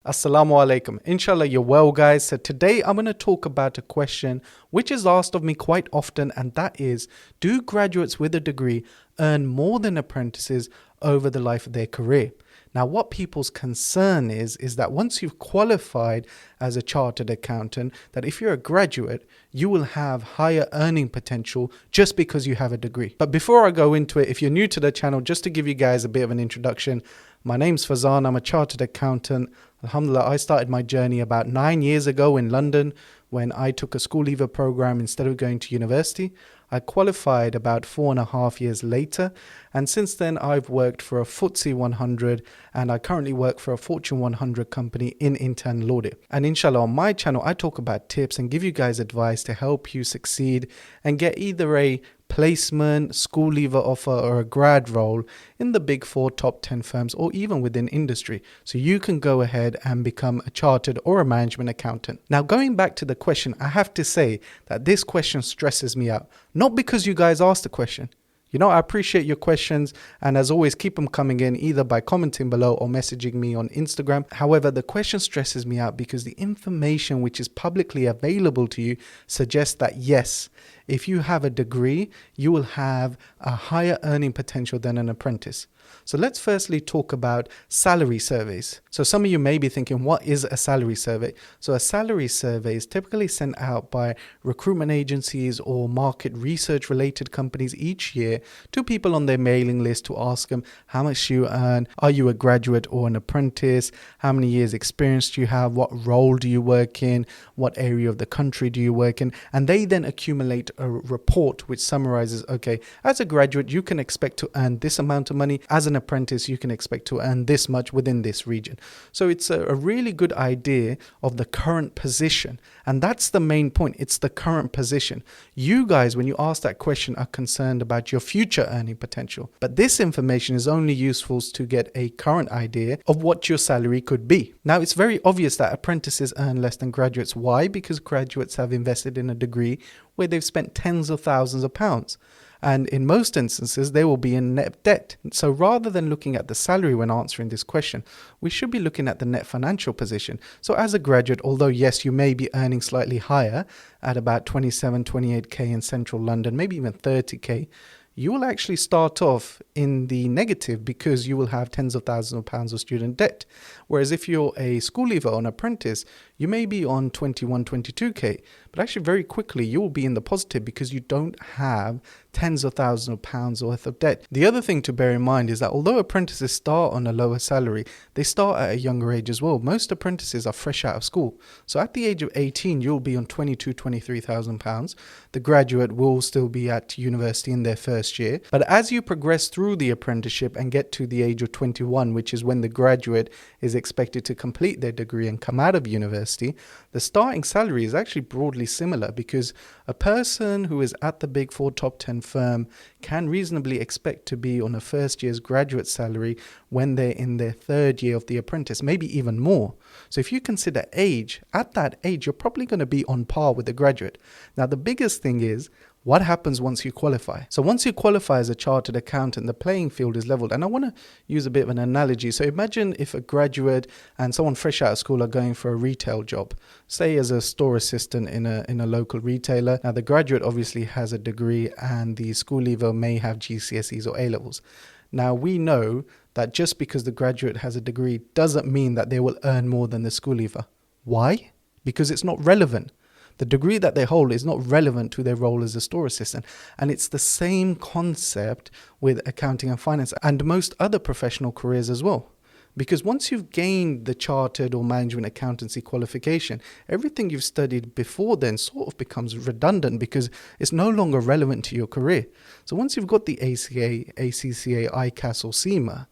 Assalamu alaikum. Inshallah, you're well, guys. So today I'm going to talk about a question which is asked of me quite often, and that is, do graduates with a degree earn more than apprentices over the life of their career? Now, what people's concern is that once you've qualified as a chartered accountant, that if you're a graduate, you will have higher earning potential just because you have a degree. But before I go into it, if you're new to the channel, just to give you guys a bit of an introduction, my name's Fazan. I'm a chartered accountant. Alhamdulillah, I started my journey about 9 years ago in London when I took a school leaver program instead of going to university. I qualified about 4.5 years later, and since then I've worked for a FTSE 100 and I currently work for a Fortune 100 company in internal audit. And inshallah, on my channel I talk about tips and give you guys advice to help you succeed and get either a placement, school leaver offer or a grad role in the big 4 top 10 firms or even within industry, so you can go ahead and become a chartered or a management accountant. Now, going back to the question, I have to say that this question stresses me out, not because you guys asked the question. I appreciate your questions, and as always, keep them coming in either by commenting below or messaging me on Instagram. However, the question stresses me out because the information which is publicly available to you suggests that yes, if you have a degree, you will have a higher earning potential than an apprentice. So let's firstly talk about salary surveys. So some of you may be thinking, what is a salary survey? So a salary survey is typically sent out by recruitment agencies or market research related companies each year to people on their mailing list to ask them how much you earn, are you a graduate or an apprentice, how many years experience do you have, what role do you work in, what area of the country do you work in, and they then accumulate a report which summarizes, okay, as a graduate you can expect to earn this amount of money, as an apprentice you can expect to earn this much within this region. So it's a really good idea of the current position, and that's the main point. It's the current position. You guys, when you ask that question, are concerned about your future earning potential, but this information is only useful to get a current idea of what your salary could be. Now, it's very obvious that apprentices earn less than graduates. Why? Because graduates have invested in a degree where they've spent tens of thousands of pounds. And in most instances, they will be in net debt. So rather than looking at the salary when answering this question, we should be looking at the net financial position. So as a graduate, although yes, you may be earning slightly higher at about 27, 28k in central London, maybe even 30k, you will actually start off in the negative because you will have tens of thousands of pounds of student debt. Whereas if you're a school leaver or an apprentice, you may be on 21, 22k, but actually very quickly you will be in the positive because you don't have tens of thousands of pounds worth of debt. The other thing to bear in mind is that although apprentices start on a lower salary, they start at a younger age as well. Most apprentices are fresh out of school. So at the age of 18, you'll be on 22, 23,000 pounds. The graduate will still be at university in their first year. But as you progress through the apprenticeship and get to the age of 21, which is when the graduate is expected to complete their degree and come out of university, the starting salary is actually broadly similar because a person who is at the big 4 top 10 firm can reasonably expect to be on a first year's graduate salary when they're in their 3rd year of the apprentice, maybe even more. So if you consider age, at that age, you're probably going to be on par with the graduate. Now, the biggest thing is, what happens once you qualify? So once you qualify as a chartered accountant, the playing field is leveled. And I want to use a bit of an analogy. So imagine if a graduate and someone fresh out of school are going for a retail job, say as a store assistant in a local retailer. Now, the graduate obviously has a degree and the school leaver may have GCSEs or A-levels. Now, we know that just because the graduate has a degree doesn't mean that they will earn more than the school leaver. Why? Because it's not relevant. The degree that they hold is not relevant to their role as a store assistant. And it's the same concept with accounting and finance and most other professional careers as well. Because once you've gained the chartered or management accountancy qualification, everything you've studied before then sort of becomes redundant because it's no longer relevant to your career. So once you've got the ACA, ACCA, ICAS or CIMA,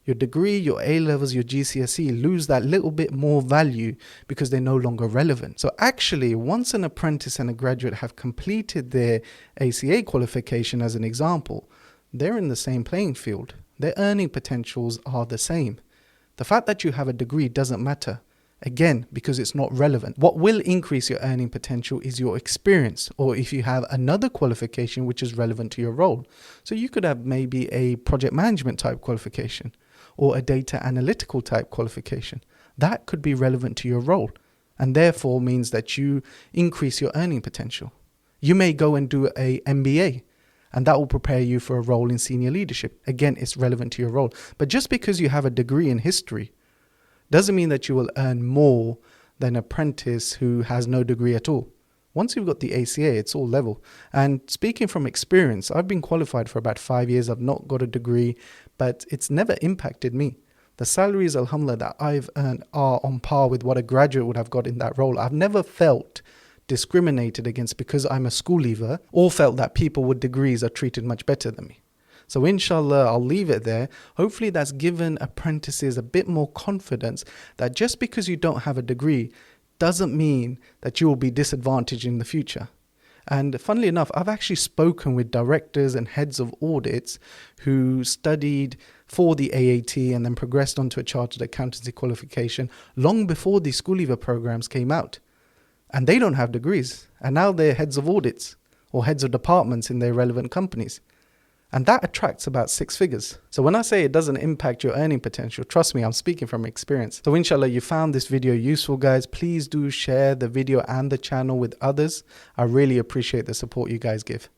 your degree, your A-levels, your GCSE lose that little bit more value because they're no longer relevant. So actually, once an apprentice and a graduate have completed their ACA qualification, as an example, they're in the same playing field. Their earning potentials are the same. The fact that you have a degree doesn't matter. Again, because it's not relevant. What will increase your earning potential is your experience, or if you have another qualification which is relevant to your role. So you could have maybe a project management type qualification or a data analytical type qualification. that could be relevant to your role and therefore means that you increase your earning potential. You may go and do a MBA and that will prepare you for a role in senior leadership. Again, it's relevant to your role. But just because you have a degree in history doesn't mean that you will earn more than an apprentice who has no degree at all. Once you've got the ACA, it's all level. And speaking from experience, I've been qualified for about 5 years. I've not got a degree, but it's never impacted me. The salaries, alhamdulillah, that I've earned are on par with what a graduate would have got in that role. I've never felt discriminated against because I'm a school leaver, or felt that people with degrees are treated much better than me. So inshallah, I'll leave it there. Hopefully that's given apprentices a bit more confidence that just because you don't have a degree doesn't mean that you will be disadvantaged in the future. And funnily enough, I've actually spoken with directors and heads of audits who studied for the AAT and then progressed onto a chartered accountancy qualification long before these school leaver programs came out. And they don't have degrees. And now they're heads of audits or heads of departments in their relevant companies. And that attracts about 6 figures. So when I say it doesn't impact your earning potential, trust me, I'm speaking from experience. So inshallah, you found this video useful, guys. Please do share the video and the channel with others. I really appreciate the support you guys give.